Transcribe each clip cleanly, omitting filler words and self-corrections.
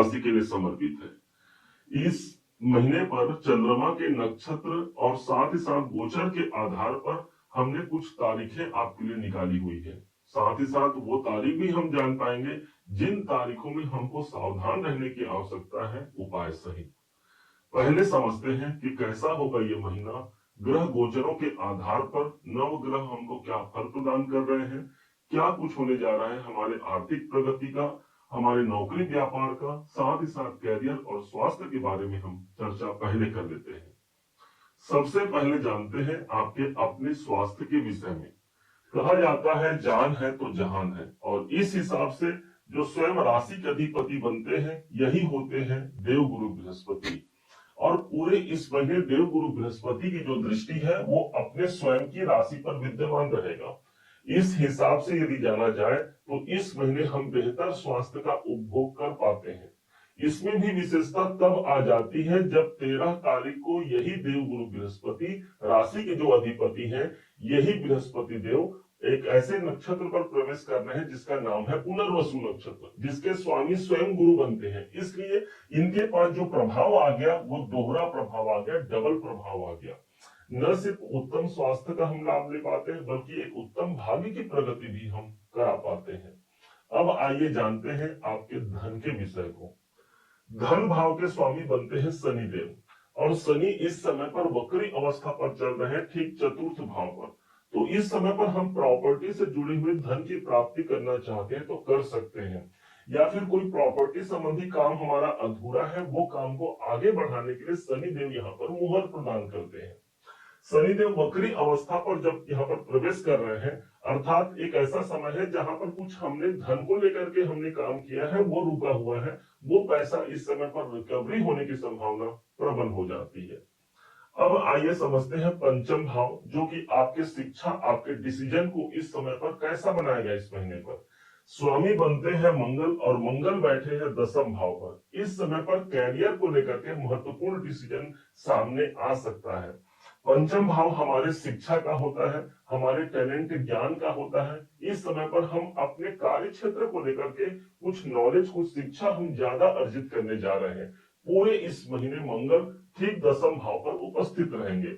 राशि के लिए समर्पित है। इस महीने पर चंद्रमा के नक्षत्र और साथ ही साथ गोचर के आधार पर हमने कुछ तारीखें आपके लिए निकाली हुई है। साथ ही साथ वो तारीख भी हम जान पाएंगे जिन तारीखों में हमको सावधान रहने की आवश्यकता है उपाय सहित। पहले समझते हैं कि कैसा होगा ये महीना। ग्रह गोचरों के आधार पर नव ग्रह हमको क्या फल प्रदान कर रहे हैं, क्या कुछ होने जा रहा है हमारे आर्थिक प्रगति का, हमारे नौकरी व्यापार का, साथ ही साथ कैरियर और स्वास्थ्य के बारे में हम चर्चा पहले कर लेते हैं। सबसे पहले जानते हैं आपके अपने स्वास्थ्य के विषय में। कहा जाता है जान है तो जहान है, और इस हिसाब से जो स्वयं राशि के अधिपति बनते हैं यही होते हैं देवगुरु बृहस्पति। और पूरे इस महीने देवगुरु बृहस्पति की जो दृष्टि है वो अपने स्वयं की राशि पर विद्यमान रहेगा। इस हिसाब से यदि जाना जाए तो इस महीने हम बेहतर स्वास्थ्य का उपभोग कर पाते हैं। इसमें भी विशेषता तब आ जाती है जब 13 तारीख को यही देवगुरु बृहस्पति, राशि के जो अधिपति हैं, यही बृहस्पति देव एक ऐसे नक्षत्र पर प्रवेश कर रहे हैं जिसका नाम है पुनर्वसु नक्षत्र, जिसके स्वामी स्वयं गुरु बनते हैं। इसलिए इनके पास जो प्रभाव आ गया वो दोहरा प्रभाव आ गया, डबल प्रभाव आ गया। न सिर्फ उत्तम स्वास्थ्य का हम लाभ ले पाते हैं बल्कि एक उत्तम भाग्य की प्रगति भी हम करा पाते हैं। अब आइए जानते हैं आपके धन के विषय को। धन भाव के स्वामी बनते हैं शनि देव, और शनि इस समय पर वक्री अवस्था पर चल रहे हैं, ठीक चतुर्थ भाव पर। तो इस समय पर हम प्रॉपर्टी से जुड़े हुए धन की प्राप्ति करना चाहते हैं तो कर सकते हैं, या फिर कोई प्रॉपर्टी संबंधी काम हमारा अधूरा है वो काम को आगे बढ़ाने के लिए शनि देव यहाँ पर मुहर प्रदान करते हैं। शनिदेव वक्री अवस्था पर जब यहाँ पर प्रवेश कर रहे हैं, अर्थात एक ऐसा समय है जहां पर कुछ हमने धन को लेकर के हमने काम किया है वो रुका हुआ है, वो पैसा इस समय पर रिकवरी होने की संभावना प्रबल हो जाती है। अब आइए समझते हैं पंचम भाव, जो कि आपके शिक्षा, आपके डिसीजन को इस समय पर कैसा बनाएगा। इस महीने पर स्वामी बनते हैं मंगल, और मंगल बैठे हैं दसम भाव पर। इस समय पर कैरियर को लेकर के महत्वपूर्ण डिसीजन सामने आ सकता है। पंचम भाव हमारे शिक्षा का होता है, हमारे टैलेंट ज्ञान का होता है। इस समय पर हम अपने कार्य क्षेत्र को लेकर के कुछ नॉलेज, कुछ शिक्षा हम ज्यादा अर्जित करने जा रहे हैं। पूरे इस महीने मंगल ठीक दसम भाव पर उपस्थित रहेंगे,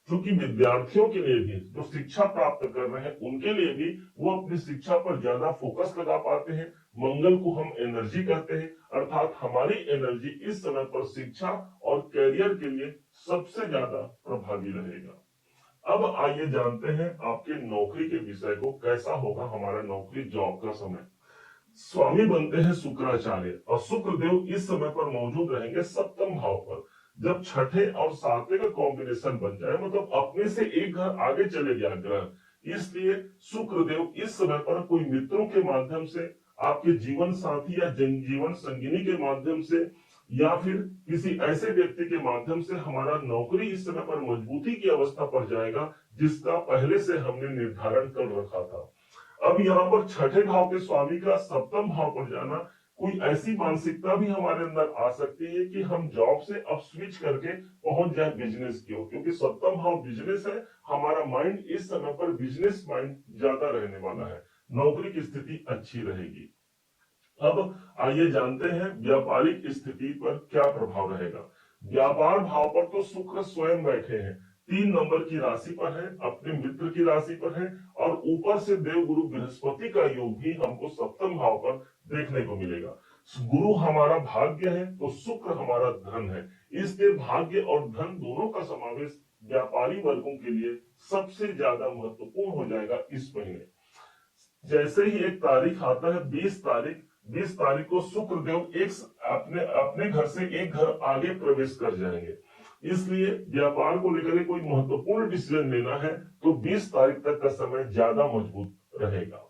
क्योंकि विद्यार्थियों के लिए भी जो शिक्षा प्राप्त कर रहे हैं उनके लिए भी वो अपनी शिक्षा पर ज्यादा फोकस लगा पाते हैं। मंगल को हम एनर्जी कहते हैं, अर्थात हमारी एनर्जी इस समय पर शिक्षा और कैरियर के लिए सबसे ज्यादा प्रभावी रहेगा। अब आइए जानते हैं आपके नौकरी के विषय को, कैसा होगा हमारा नौकरी जॉब का समय। स्वामी बनते हैं शुक्राचार्य, और शुक्र देव इस समय पर मौजूद रहेंगे सप्तम भाव पर। जब छठे और सातवें का कॉम्बिनेशन बन जाए, मतलब अपने से एक घर आगे चले गया ग्रह, इसलिए शुक्र देव इस समय पर कोई मित्रों के माध्यम से, आपके जीवन साथी या जीवन संगिनी के माध्यम से, या फिर किसी ऐसे व्यक्ति के माध्यम से हमारा नौकरी इस समय पर मजबूती की अवस्था पर जाएगा जिसका पहले से हमने निर्धारण कर रखा था। अब यहाँ पर छठे भाव के स्वामी का सप्तम भाव पर जाना, कोई ऐसी मानसिकता भी हमारे अंदर आ सकती है कि हम जॉब से अब स्विच करके पहुंच जाए बिजनेस की ओर, क्योंकि सप्तम भाव बिजनेस है। हमारा माइंड इस समय पर बिजनेस माइंड ज्यादा रहने वाला है, नौकरी की स्थिति अच्छी रहेगी। अब आइए जानते हैं व्यापारिक स्थिति पर क्या प्रभाव रहेगा। व्यापार भाव पर तो शुक्र स्वयं बैठे हैं, 3 नंबर की राशि पर है, अपने मित्र की राशि पर है, और ऊपर से देवगुरु बृहस्पति का योग भी हमको सप्तम भाव पर देखने को मिलेगा। गुरु हमारा भाग्य है तो शुक्र हमारा धन है, इसलिए भाग्य और धन दोनों का समावेश व्यापारी वर्गों के लिए सबसे ज्यादा महत्वपूर्ण हो जाएगा इस महीने। जैसे ही एक तारीख आता है 20 तारीख को शुक्र देव एक अपने घर से एक घर आगे प्रवेश कर जाएंगे। इसलिए व्यापार को लेकर कोई महत्वपूर्ण डिसीजन लेना है तो 20 तारीख तक का समय ज्यादा मजबूत रहेगा।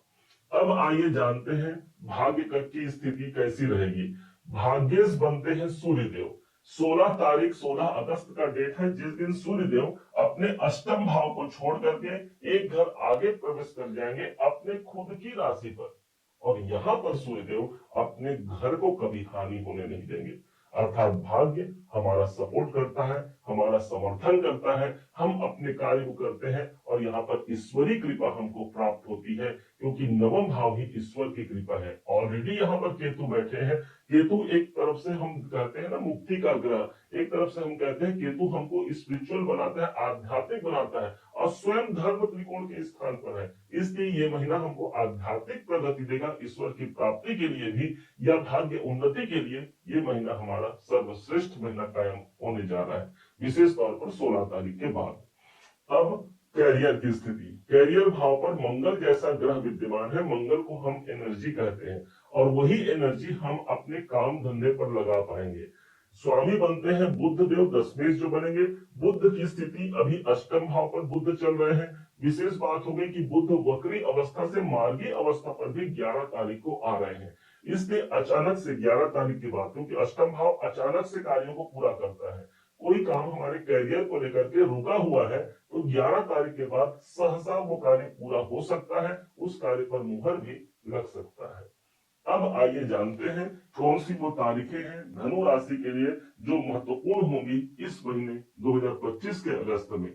अब आइए जानते हैं भाग्य की स्थिति कैसी रहेगी। भाग्येश बनते हैं सूर्यदेव। 16 अगस्त का डेट है जिस दिन सूर्यदेव अपने अष्टम भाव को छोड़ करके एक घर आगे प्रवेश कर जाएंगे अपने खुद की राशि पर, और यहाँ पर सूर्यदेव अपने घर को कभी हानि होने नहीं देंगे। अर्थात भाग्य हमारा सपोर्ट करता है, हमारा समर्थन करता है, हम अपने कार्य को करते हैं और यहाँ पर ईश्वरीय कृपा हमको प्राप्त होती है, क्योंकि नवम भाव ही ईश्वर की कृपा है। ऑलरेडी यहाँ पर केतु बैठे हैं। केतु एक तरफ से हम कहते हैं ना मुक्ति का ग्रह, एक तरफ से हम कहते हैं केतु हमको स्पिरिचुअल बनाता है, आध्यात्मिक बनाता है, और स्वयं धर्म त्रिकोण के स्थान पर है। इसलिए ये महीना हमको आध्यात्मिक प्रगति देगा, ईश्वर की प्राप्ति के लिए भी या भाग्य उन्नति के लिए ये महीना हमारा सर्वश्रेष्ठ महीना कायम होने जा रहा है, विशेष तौर पर 16 तारीख के बाद। अब कैरियर की स्थिति, कैरियर भाव पर मंगल जैसा ग्रह विद्यमान है। मंगल को हम एनर्जी कहते हैं, और वही एनर्जी हम अपने काम धंधे पर लगा पाएंगे। स्वामी बनते हैं बुध देव, दशमेश जो बनेंगे। बुध की स्थिति अभी अष्टम भाव पर बुध चल रहे हैं। विशेष बात हो गई कि बुध वक्री अवस्था से मार्गी अवस्था पर भी 11 तारीख को आ रहे हैं। इसलिए अचानक से 11 तारीख के बाद, क्योंकि अष्टम भाव अचानक से कार्यों को पूरा करता है, कोई काम हमारे कैरियर को लेकर के रुका हुआ है तो 11 तारीख के बाद सहसा वो कार्य पूरा हो सकता है, उस कार्य पर मुहर भी लग सकता है। अब आइए जानते हैं कौन सी वो तारीखें हैं धनु राशि के लिए जो महत्वपूर्ण होंगी इस महीने 2025 के अगस्त में।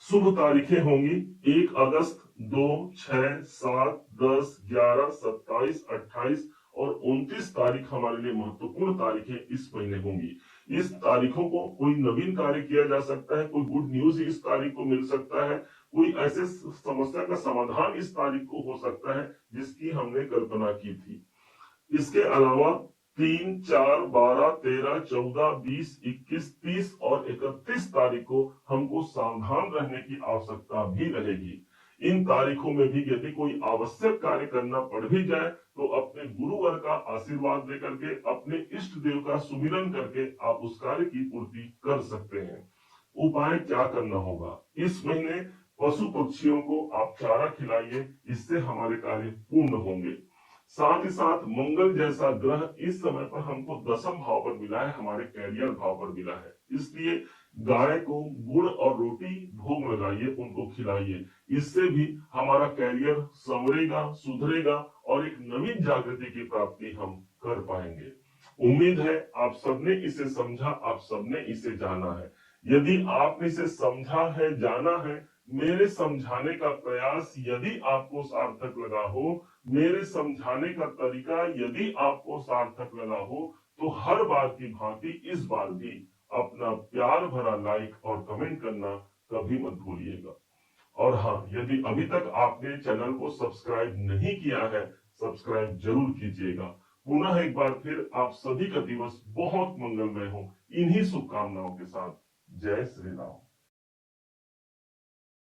शुभ तारीखें होंगी 1 अगस्त, 2, 6, 7, 10, 11, 27, 28 और 29 तारीख हमारे लिए महत्वपूर्ण तारीखें इस महीने होंगी। इस तारीखों को कोई नवीन कार्य किया जा सकता है, कोई गुड न्यूज इस तारीख को मिल सकता है, कोई ऐसे समस्या का समाधान इस तारीख को हो सकता है जिसकी हमने कल्पना की थी। इसके अलावा 3, 4, 12, 13, 14, 20, 21, 30 और 31 तारीख को हमको सावधान रहने की आवश्यकता भी रहेगी। इन तारीखों में भी यदि कोई आवश्यक कार्य करना पड़ भी जाए तो अपने गुरुवर का आशीर्वाद लेकर के, अपने इष्ट देव का सुमिरन करके आप उस कार्य की पूर्ति कर सकते हैं। उपाय क्या करना होगा? इस महीने पशु पक्षियों को आप चारा खिलाइए, इससे हमारे कार्य पूर्ण होंगे। साथ ही साथ मंगल जैसा ग्रह इस समय पर हमको दशम भाव पर मिला है, हमारे कैरियर भाव पर मिला है। इसलिए गाय को गुड़ और रोटी भोग लगाइए, उनको खिलाइए। इससे भी हमारा कैरियर संवरेगा, सुधरेगा और एक नवीन जागृति की प्राप्ति हम कर पाएंगे। उम्मीद है आप सबने इसे समझा, आप सबने इसे जाना है। यदि आपने इसे समझा है, जाना है, मेरे समझाने का प्रयास यदि आपको सार्थक लगा हो, मेरे समझाने का तरीका यदि आपको सार्थक लगा हो, तो हर बार की भांति इस बार भी अपना प्यार भरा लाइक और कमेंट करना कभी मत भूलिएगा। और हाँ, यदि अभी तक आपने चैनल को सब्सक्राइब नहीं किया है, सब्सक्राइब जरूर कीजिएगा। पुनः एक बार फिर आप सभी का दिवस बहुत मंगलमय हो, इन्हीं शुभकामनाओं के साथ। जय श्री राम।